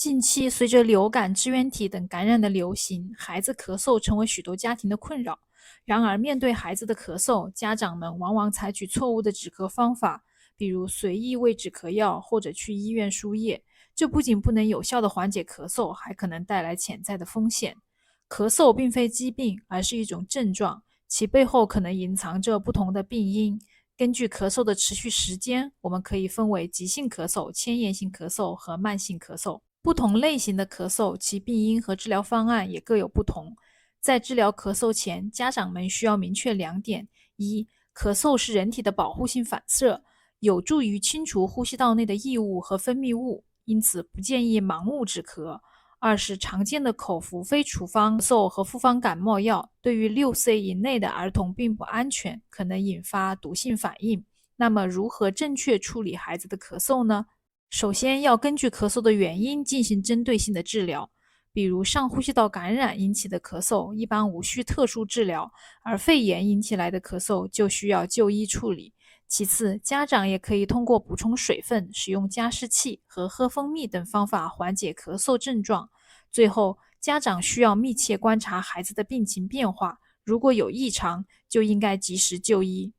近期，随着流感、支原体等感染的流行，孩子咳嗽成为许多家庭的困扰。然而，面对孩子的咳嗽，家长们往往采取错误的止咳方法，比如随意喂止咳药或者去医院输液。这不仅不能有效地缓解咳嗽，还可能带来潜在的风险。咳嗽并非疾病，而是一种症状，其背后可能隐藏着不同的病因。根据咳嗽的持续时间，我们可以分为急性咳嗽、迁延性咳嗽和慢性咳嗽。不同类型的咳嗽，其病因和治疗方案也各有不同。在治疗咳嗽前，家长们需要明确两点：一、咳嗽是人体的保护性反射，有助于清除呼吸道内的异物和分泌物，因此不建议盲目止咳；二是常见的口服非处方咳嗽和复方感冒药，对于6岁以内的儿童并不安全，可能引发毒性反应。那么，如何正确处理孩子的咳嗽呢？首先要根据咳嗽的原因进行针对性的治疗，比如上呼吸道感染引起的咳嗽一般无需特殊治疗，而肺炎引起来的咳嗽就需要就医处理。其次，家长也可以通过补充水分、使用加湿器和喝蜂蜜等方法缓解咳嗽症状。最后，家长需要密切观察孩子的病情变化，如果有异常，就应该及时就医。